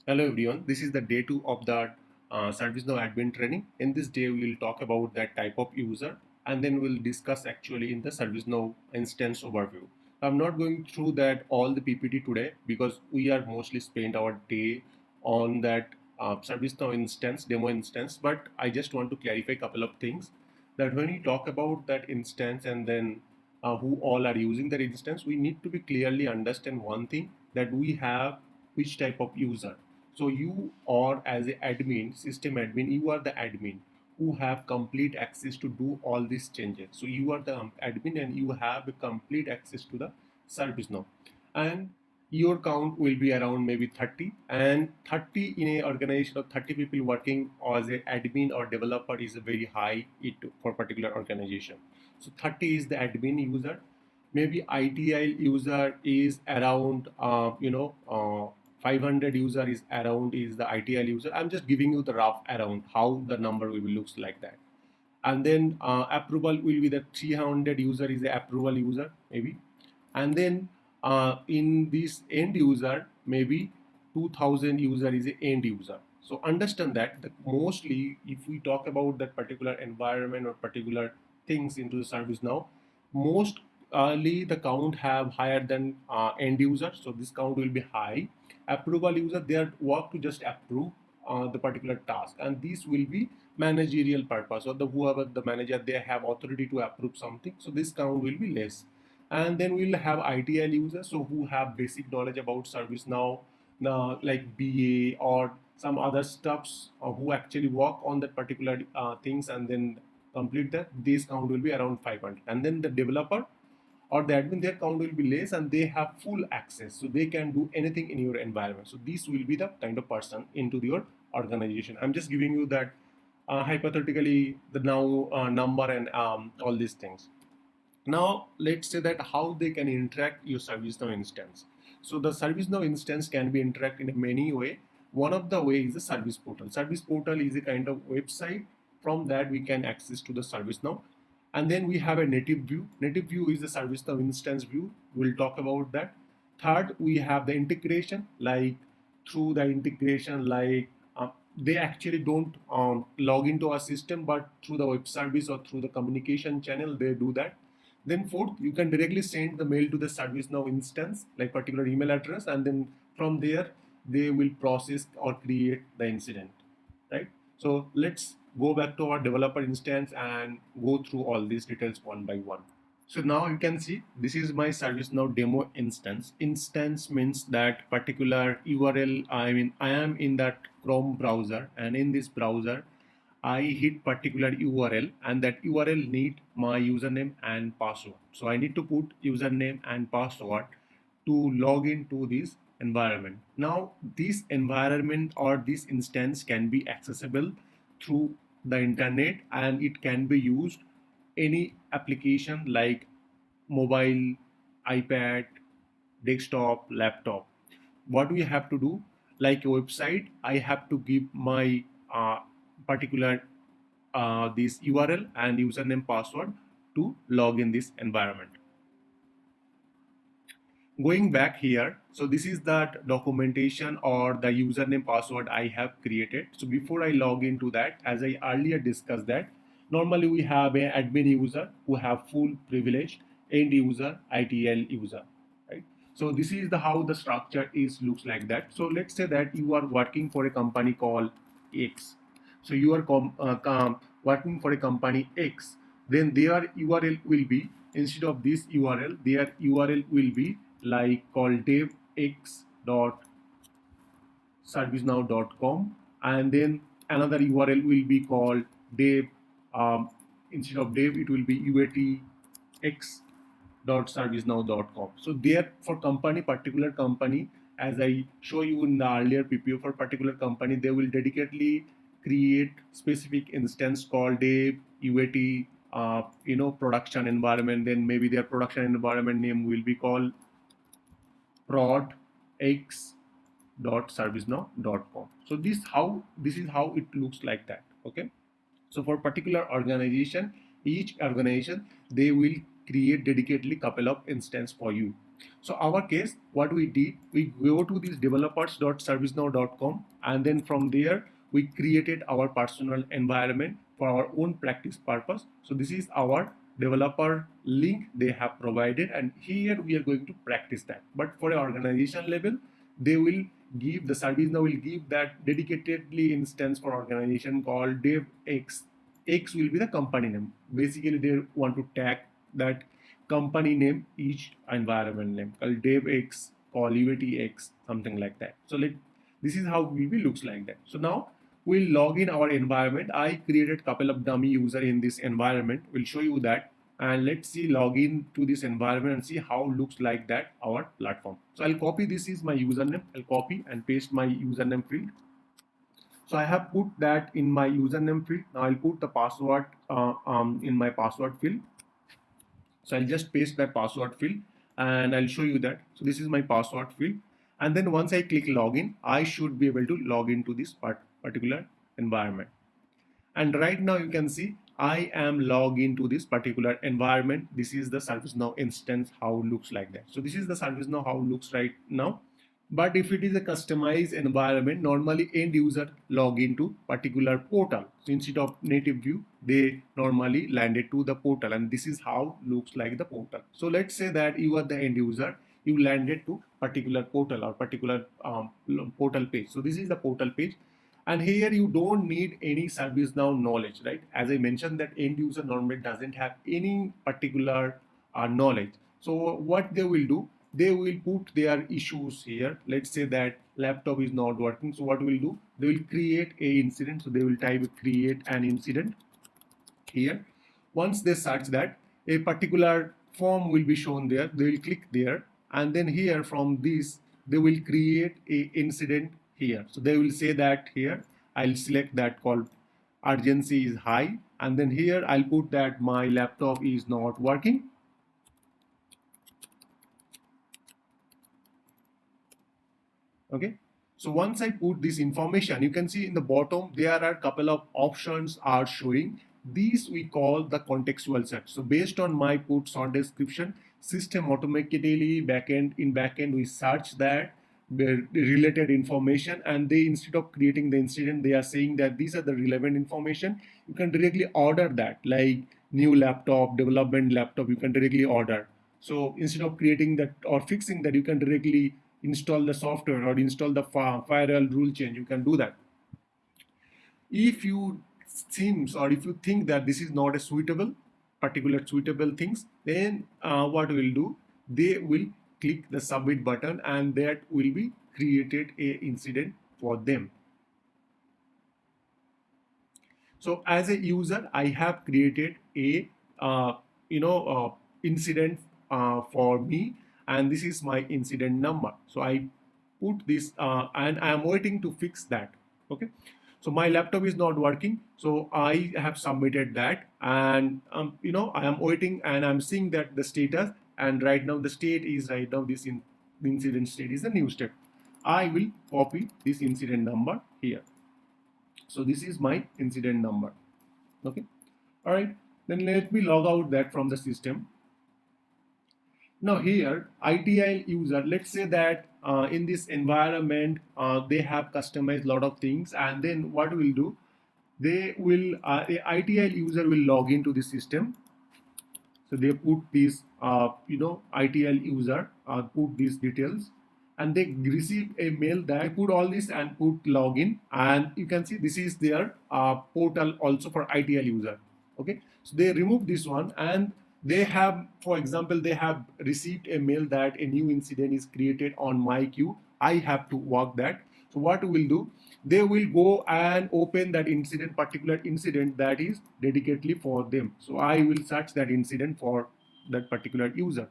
Hello everyone, this is the day 2 of the ServiceNow admin training. In this day we will talk about that type of user and then we'll discuss actually in the ServiceNow instance overview. I'm not going through that all the PPT today because we are mostly spent our day on that ServiceNow instance, demo instance, but I just want to clarify a couple of things that when we talk about that instance and then who all are using that instance, we need to be clearly understand one thing that we have which type of user. So you are as a admin, system admin, you are the admin who have complete access to do all these changes. So you are the admin and you have a complete access to the service now. And your count will be around maybe 30 and 30 in a organization of 30 people working as an admin or developer is a very high it for particular organization. So 30 is the admin user, maybe ITIL user is around 500 user is around is the ITIL user. I'm just giving you the rough around how the number will looks like that. And then approval will be the 300 user is the approval user maybe. And then in this end user maybe 2000 user is the end user. So understand that mostly if we talk about that particular environment or particular things into the service now, most early the count have higher than end user, so this count will be high. Approval user, their work to just approve the particular task, and this will be managerial purpose, or the whoever the manager they have authority to approve something, so this count will be less. And then we'll have ITL users, so who have basic knowledge about service now, like BA or some other stuffs, who actually work on that particular things and then complete that, this count will be around 500. And then the developer or the admin, their count will be less and they have full access, so they can do anything in your environment. So this will be the kind of person into your organization. I'm just giving you that hypothetically the now number and all these things. Now let's say that how they can interact your ServiceNow instance. So the ServiceNow instance can be interact in a many way. One of the way is the service portal. Service portal is a kind of website. From that we can access to the ServiceNow. And then we have a native view. Native view is the ServiceNow instance view. We'll talk about that. Third, we have the integration, like through the integration, like they actually don't log into our system, but through the web service or through the communication channel, they do that. Then fourth, you can directly send the mail to the ServiceNow instance, like particular email address, and then from there they will process or create the incident, right? So let's go back to our developer instance and go through all these details one by one. So now you can see this is my ServiceNow demo instance. Instance means that particular URL. I mean, I am in that Chrome browser, and in this browser, I hit particular URL, and that URL need my username and password. So I need to put username and password to log into this environment. Now this environment or this instance can be accessible through the internet, and it can be used any application like mobile, iPad, desktop, laptop. What we have to do, like a website, I have to give my particular this URL and username password to log in this environment. Going back here, so this is that documentation or the username password I have created. So before I log into that, as I earlier discussed that, normally we have a admin user who have full privilege, end user, ITL user, right? So this is the how the structure is looks like that. So let's say that you are working for a company called X. So you are working for a company X, then their URL will be, instead of this URL, their URL will be like called devx.servicenow.com, and then another URL will be called dev, instead of dev it will be uatx.servicenow.com. So there for company, particular company, as I show you in the earlier PPO, for particular company they will dedicatedly create specific instance called dev uat production environment. Then maybe their production environment name will be called prod x.servicenow.com. So this is how it looks like that. Okay. So for particular organization, each organization they will create dedicatedly couple of instance for you. So our case, what we did, we go to this developers.servicenow.com, and then from there we created our personal environment for our own practice purpose. So this is our developer link they have provided, and here we are going to practice that. But for an organization level, they will give, the ServiceNow will give that dedicatedly instance for organization called dev x. X will be the company name. Basically they want to tag that company name each environment name, called dev x, call UAT x, something like that. So this is how VB looks like that. So now we'll log in our environment. I created a couple of dummy user in this environment. We'll show you that, and let's see, log in to this environment and see how it looks like that our platform. So I'll copy, this is my username. I'll copy and paste my username field. So I have put that in my username field. Now I'll put the password in my password field. So I'll just paste that password field and I'll show you that. So this is my password field. And then once I click login, I should be able to log into this particular environment. And right now you can see I am logged into this particular environment. This is the ServiceNow instance, how it looks like that. So this is the ServiceNow how it looks right now. But if it is a customized environment, normally end user log into particular portal. So instead of native view, they normally landed to the portal, and this is how looks like the portal. So let's say that you are the end user, you landed to particular portal or particular portal page. So this is the portal page. And here you don't need any ServiceNow knowledge, right? As I mentioned, that end user normally doesn't have any particular knowledge. So what they will do, they will put their issues here. Let's say that laptop is not working. So what will do? They will create a incident. So they will type create an incident here. Once they search that, a particular form will be shown there. They will click there, and then here from this they will create a incident here. So they will say that here I'll select that called urgency is high, and then here I'll put that my laptop is not working. Okay, so once I put this information, you can see in the bottom there are a couple of options are showing. These we call the contextual search. So based on my put short description, system automatically backend we search that the related information, and they, instead of creating the incident, they are saying that these are the relevant information. You can directly order that, like new laptop, development laptop, you can directly order. So instead of creating that or fixing that, you can directly install the software or install the firewall rule change. You can do that. If you seems or if you think that this is not a particular suitable things, then what will do, they will click the submit button, and that will be created a incident for them. So as a user, I have created a incident for me, and this is my incident number. So I put this and I am waiting to fix that. Okay, so my laptop is not working, so I have submitted that, and I am waiting and I'm seeing that the status, and right now the state is right now this the incident state is a new state. I will copy this incident number here. So this is my incident number. Okay, all right, then let me log out that from the system. Now here ITIL user, let's say that in this environment they have customized a lot of things, and then what will do, they will a ITIL user will log into the system. So they put this ITIL user put these details, and they receive a mail that I put all this and put login, and you can see this is their portal also for ITIL user. Okay, so they remove this one, and they have, for example, they have received a mail that a new incident is created on my queue. I have to work that. So what we will do, they will go and open that particular incident that is dedicatedly for them. So I will search that incident for that particular user.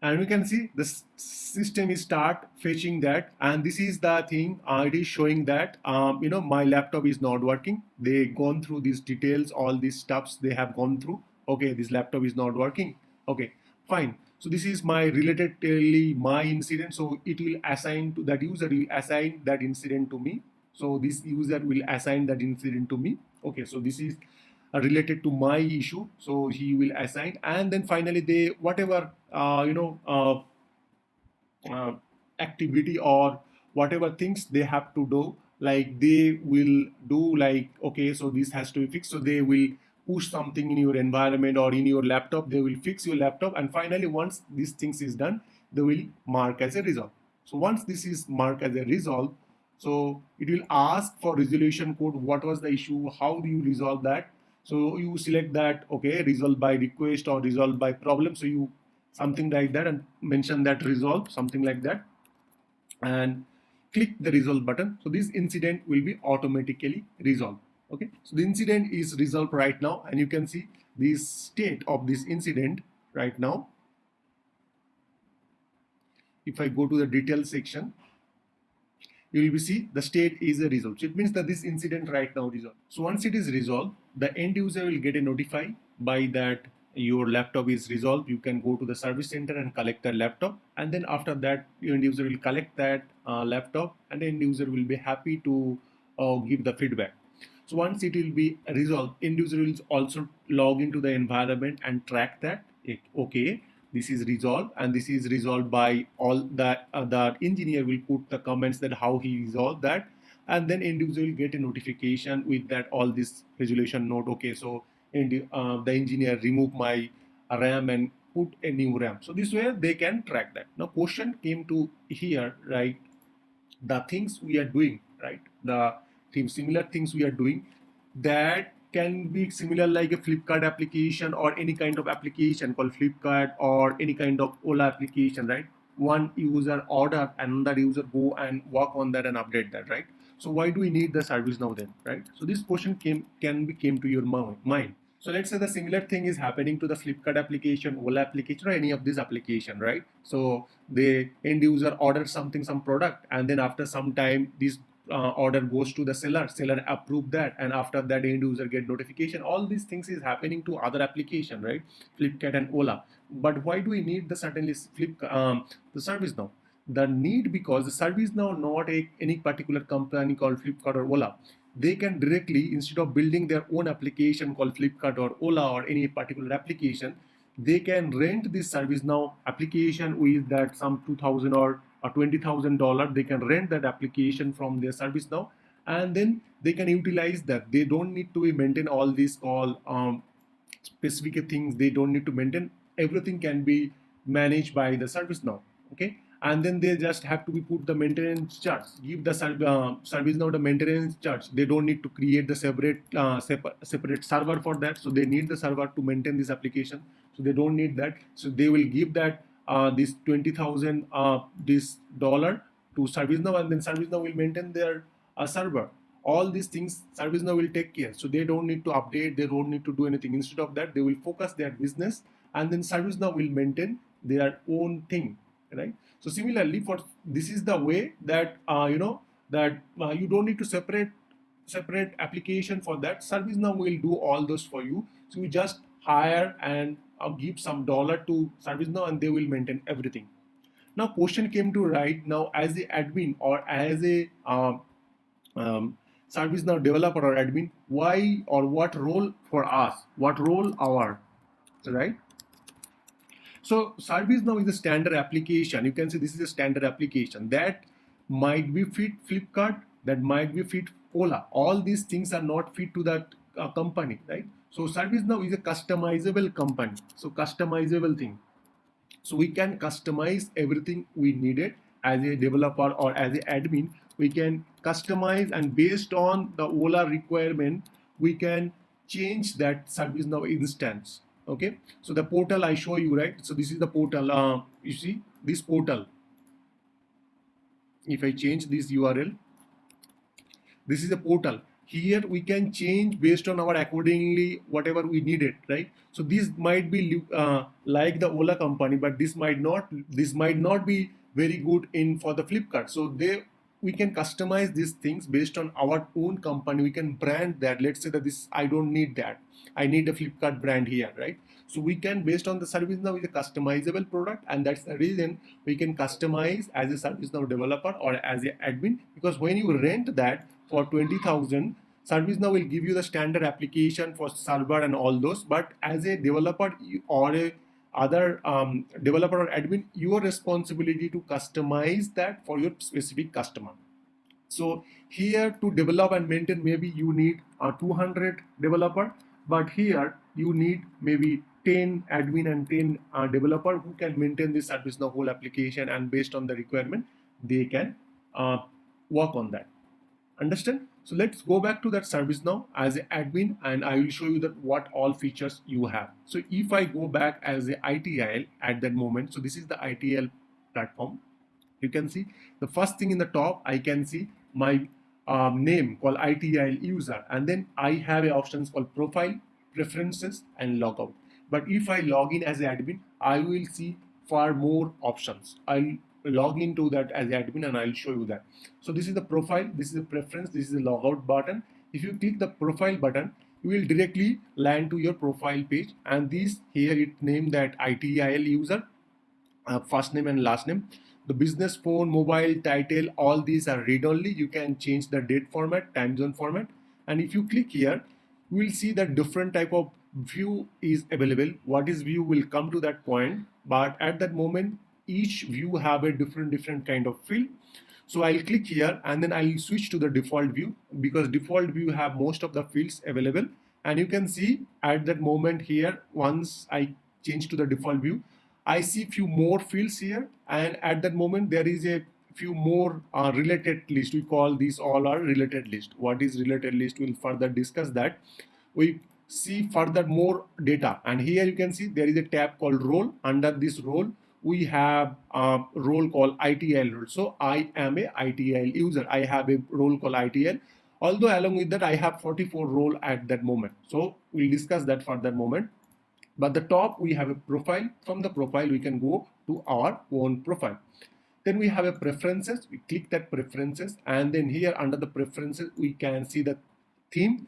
And we can see the system is start fetching that, and this is the thing, it is showing that my laptop is not working. They gone through these details, all these stuffs they have gone through. Okay, this laptop is not working. Okay, fine. So this is my related my incident, so it will assign to that user, will assign that incident to me. So this user will assign that incident to me. Okay, so this is related to my issue, so he will assign, and then finally they whatever uh, activity or whatever things they have to do, like they will do, like okay, so this has to be fixed, so they will push something in your environment or in your laptop, they will fix your laptop, and finally once these things is done, they will mark as a result. So once this is marked as a result, so it will ask for resolution code, what was the issue, how do you resolve that. So you select that, okay, resolve by request or resolve by problem, so you something like that and mention that resolve, something like that, and click the resolve button. So this incident will be automatically resolved. Okay, so the incident is resolved right now, and you can see the state of this incident right now. If I go to the details section, you will see the state is a resolved. So it means that this incident right now resolved. So once it is resolved, the end user will get a notify by that your laptop is resolved. You can go to the service center and collect that laptop, and then after that your end user will collect that laptop, and the end user will be happy to give the feedback. So once it will be resolved, end user will also log into the environment and track that, okay, this is resolved, and this is resolved by all that. The engineer will put the comments that how he resolved that, and then end user will get a notification with that all this resolution note. Okay, so the engineer remove my RAM and put a new RAM. So this way they can track that. Now question came to here, right? The things we are doing, right? The similar things we are doing, that can be similar like a Flipkart application or any kind of application called Flipkart or any kind of Ola application, right? One user order, another user go and work on that and update that, right? So why do we need the ServiceNow then, right? So this question came to your mind. So let's say the similar thing is happening to the Flipkart application, Ola application, or any of these application, right? So the end user orders something, some product, and then after some time, this order goes to the seller approve that, and after that end user get notification. All these things is happening to other application, right? Flipkart and Ola. But why do we need the certainly the ServiceNow? The need because the ServiceNow not any particular company called Flipkart or Ola. They can directly, instead of building their own application called Flipkart or Ola or any particular application, they can rent this ServiceNow application with that some 2,000 or $20,000. They can rent that application from their ServiceNow, and then they can utilize that. They don't need to maintain all these call specific things. They don't need to maintain. Everything can be managed by the ServiceNow. Okay, and then they just have to be put the maintenance charts, give the ServiceNow the maintenance charts. They don't need to create the separate server for that, so they need the server to maintain this application, so they don't need that. So they will give that this 20,000 this dollar to ServiceNow, and then ServiceNow will maintain their server. All these things ServiceNow will take care, so they don't need to update, they don't need to do anything. Instead of that, they will focus their business, and then ServiceNow will maintain their own thing, right? So similarly, for this is the way that you don't need to separate application for that. ServiceNow will do all those for you. So you just hire and give some dollar to ServiceNow, and they will maintain everything. Now question came to right now, as a admin or as a ServiceNow developer or admin, why or what role for us, what role our, right? So ServiceNow is a standard application. You can say this is a standard application that might be fit Flipkart, that might be fit Ola. All these things are not fit to that company, right? So ServiceNow is a customizable company. So customizable thing. So we can customize everything we needed as a developer or as an admin. We can customize, and based on the Ola requirement, we can change that ServiceNow instance. Okay, so the portal I show you, right? So this is the portal. You see this portal. If I change this URL, this is a portal. Here we can change based on our accordingly whatever we needed, right? So this might be like the Ola company, but this might not. This might not be very good in for the Flipkart. So we can customize these things based on our own company. We can brand that. Let's say that this I don't need that. I need a Flipkart brand here, right? So we can, based on the ServiceNow is a customizable product, and that's the reason we can customize as a ServiceNow developer or as an admin, because when you rent that for 20,000, ServiceNow will give you the standard application for server and all those, but as a developer or a other developer or admin, your responsibility to customize that for your specific customer. So here to develop and maintain, maybe you need a 200 developer, but here you need maybe 10 admin and 10 developer who can maintain this service, the whole application, and based on the requirement, they can uh, work on that. Understand? So let's go back to that service now as an admin, and I will show you that what all features you have. So if I go back as a ITIL at that moment, so this is the ITIL platform. You can see the first thing in the top, I can see my name called ITIL user, and then I have a options called profile, preferences, and logout. But if I log in as an admin, I will see far more options. I'll log into that as admin and I'll show you that. So this is the profile, this is the preference, this is the logout button. If you click the profile button, you will directly land to your profile page, and this here it named that ITIL user, first name and last name. The business phone, mobile, title, all these are read only. You can change the date format, time zone format, and if you click here, you will see that different type of view is available. What is view will come to that point, but at that moment each view have a different kind of field. So I'll click here and then I'll switch to the default view, because default view have most of the fields available. And you can see at that moment here, once I change to the default view, I see few more fields here, and at that moment there is a few more related list. We call these all are related list. What is related list? We'll further discuss that. We see further more data, and here you can see there is a tab called role. Under this role we have a role called ITIL role. So I am a ITIL user. I have a role called ITIL. Although along with that I have 44 role at that moment. So we'll discuss that further moment. But the top we have a profile. From the profile we can go to our own profile. Then we have a preferences. We click that preferences, and then here under the preferences we can see the theme.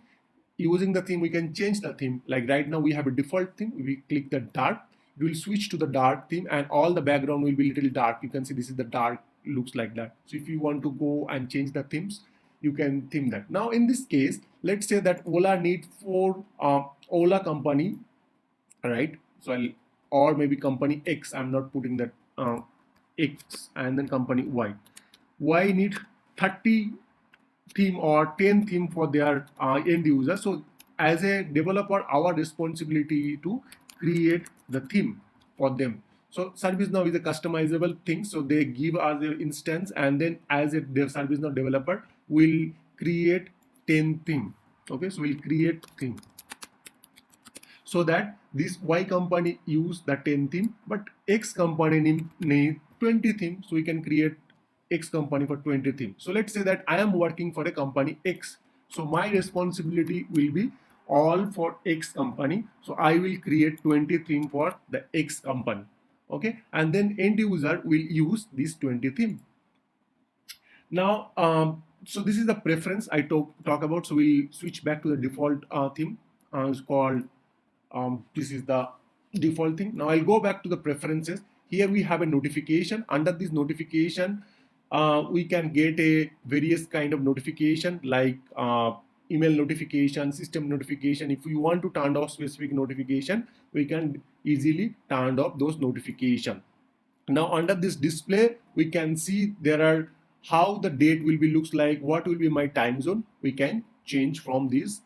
Using the theme we can change the theme. Like right now we have a default theme. We click the dark, it will switch to the dark theme, and all the background will be little dark. You can see this is the dark, looks like that. So if you want to go and change the themes, you can theme that. Now in this case, let's say that Ola need for Ola company, right? So I'll, or maybe company X, I'm not putting that X, and then company Y need 30 theme or 10 theme for their end user. So as a developer, our responsibility to create the theme for them. So ServiceNow is a customizable thing, so they give us an instance, and then as a ServiceNow developer will create 10 theme. Okay, so we'll create theme, so that this Y company use the 10 theme, but X company need 20 theme, so we can create X company for 20 theme. So let's say that I am working for a company X, so my responsibility will be all for X company, so I will create 20 theme for the X company. Okay, and then end user will use this 20 theme. Now so this is the preference I talk about. So we'll switch back to the default theme. It's called this is the default thing. Now I'll go back to the preferences. Here we have a notification. Under this notification, we can get a various kind of notification, like email notification, system notification. If we want to turn off specific notification, we can easily turn off those notification. Now under this display, we can see there are how the date will be looks like, what will be my time zone. We can change from these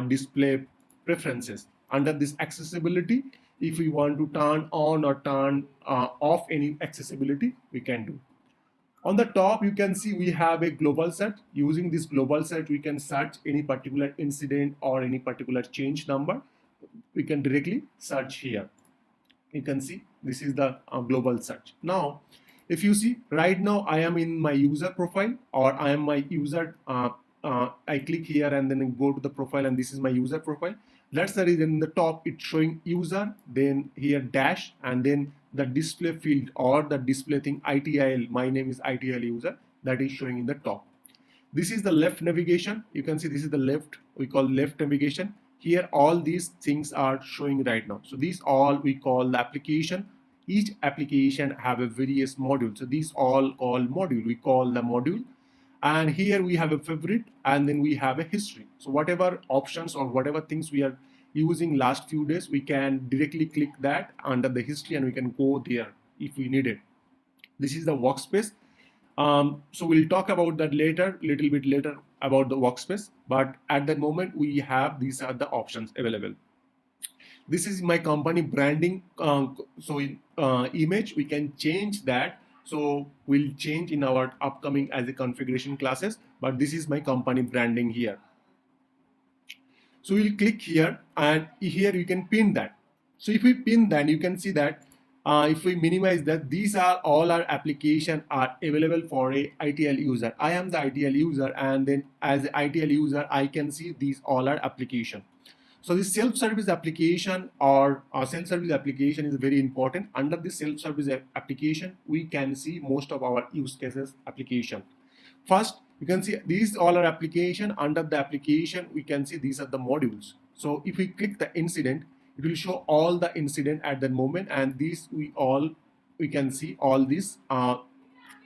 display preferences. Under this accessibility, if we want to turn on or turn off any accessibility, we can do. On the top, you can see we have a global search. Using this global search, we can search any particular incident or any particular change number. We can directly search here. You can see this is the global search. Now, if you see right now, I am in my user profile, or I am my user. I click here and then go to the profile, and this is my user profile. That's the reason in the top it's showing user, then here dash, and then the display field or the display thing ITIL. My name is ITIL user, that is showing in the top. This is the left navigation. You can see this is the left, we call left navigation. Here all these things are showing right now. So these all we call the application. Each application have a various module. So these all call module. We call the module. And here we have a favorite, and then we have a history. So whatever options or whatever things we are using last few days, we can directly click that under the history and we can go there if we need it. This is the workspace. So we'll talk about that later, little bit later, about the workspace. But at that moment, we have these are the options available. This is my company branding. So in image, we can change that. So we'll change in our upcoming as a configuration classes. But this is my company branding here. So we'll click here, and here you can pin that. So if we pin that, you can see that if we minimize that, these are all our application are available for a ITIL user. I am the ITIL user, and then as an ITIL user, I can see these all are application. So this self-service application or self-service application is very important. Under this self-service application, we can see most of our use cases application. First, you can see these all are application. Under the application, we can see these are the modules. So if we click the incident, it will show all the incident at that moment, and these we can see all these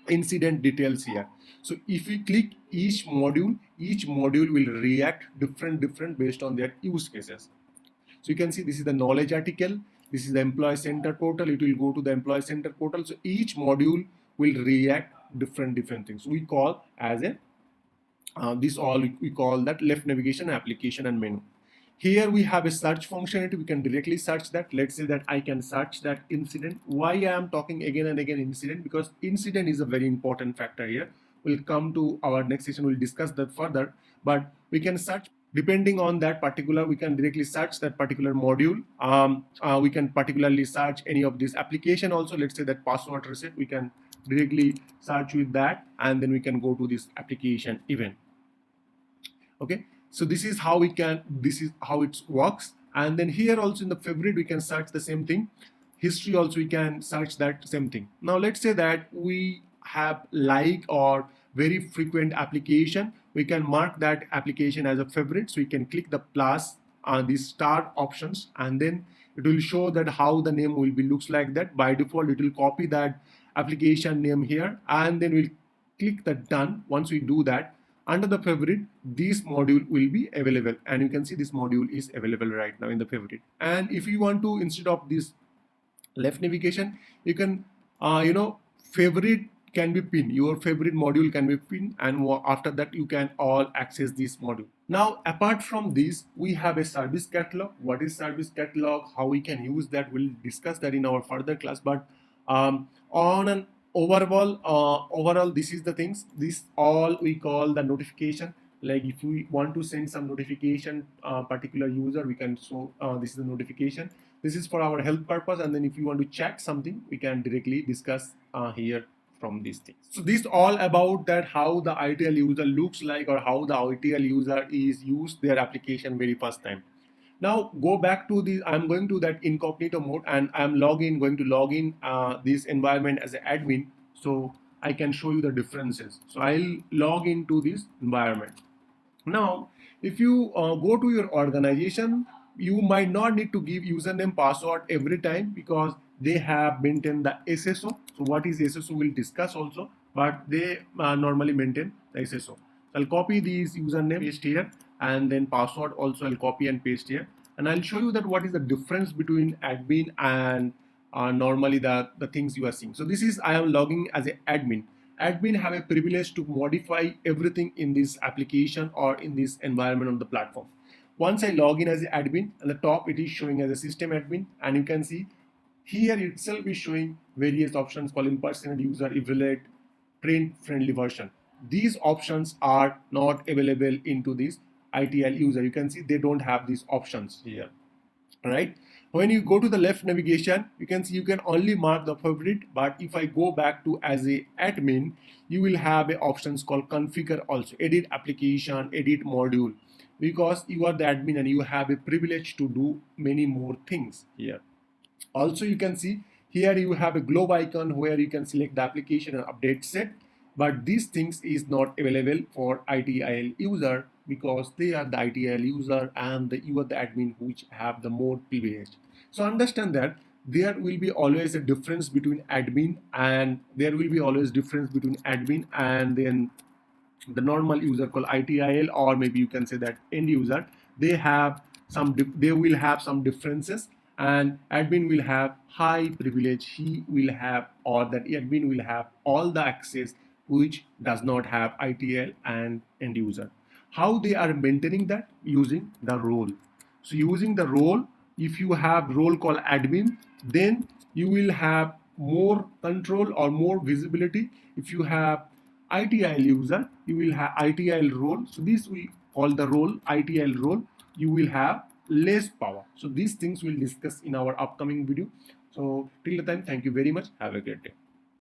incident details here. So if we click each module will react different based on their use cases. So you can see this is the knowledge article, this is the employee center portal, it will go to the employee center portal. So each module will react different things. We call as a this all we call that left navigation, application and menu. Here we have a search functionality. We can directly search that. Let's say that I can search that incident. Why I am talking again and again incident? Because incident is a very important factor here. We'll come to our next session. We'll discuss that further. But we can search depending on that particular. We can directly search that particular module. We can particularly search any of this application also. Let's say that password reset. We can directly search with that, and then we can go to this application event. Okay, so this is how it works. And then here also in the favorite, we can search the same thing. History also, we can search that same thing. Now let's say that we have like or very frequent application. We can mark that application as a favorite. So we can click the plus the star options, and then it will show that how the name will be looks like that. By default, it will copy that application name here, and then we'll click the done. Once we do that, under the favorite, this module will be available, and you can see this module is available right now in the favorite. And if you want to, instead of this left navigation, you can favorite can be pinned. Your favorite module can be pinned, and after that you can all access this module. Now apart from this, we have a service catalog. What is service catalog, how we can use that, we'll discuss that in our further class. But on an overall this is the things. This all we call the notification. Like if we want to send some notification particular user, we can show this is the notification. This is for our help purpose, and then if you want to check something, we can directly discuss here from these things. So this all about that how the ITIL user looks like, or how the ITIL user is used their application very first time. Now go back to the, I'm going to that incognito mode, and I'm going to log in this environment as an admin, so I can show you the differences. So I'll log into this environment. Now, if you go to your organization, you might not need to give username password every time, because they have maintained the SSO. So what is SSO we'll discuss also, but they normally maintain the SSO. So I'll copy these username, paste here, and then password also I'll copy and paste here. And I'll show you that what is the difference between admin and normally the things you are seeing. So this is, I am logging as an admin. Admin have a privilege to modify everything in this application or in this environment on the platform. Once I log in as an admin, at the top it is showing as a system admin, and you can see here itself is showing various options called impersonate user, evaluate, print friendly version. These options are not available into this ITIL user. You can see they don't have these options here, right? When you go to the left navigation, you can see you can only mark the favorite. But if I go back to as a admin, you will have a options called configure also, edit application, edit module, because you are the admin and you have a privilege to do many more things here. Also, you can see here you have a globe icon where you can select the application and update set, but these things is not available for ITIL user, because they are the ITIL user and you are the admin which have the more privilege. So understand that there will be always a difference between admin and then the normal user called ITIL, or maybe you can say that end user, they have they will have some differences, and admin will have high privilege. He will have, or that admin will have all the access which does not have ITIL and end user. How they are maintaining that? Using the role. So using the role, if you have role called admin, then you will have more control or more visibility. If you have ITIL user, you will have ITIL role. So this we call the role, ITIL role. You will have less power. So these things we'll discuss in our upcoming video. So till the time, thank you very much. Have a great day.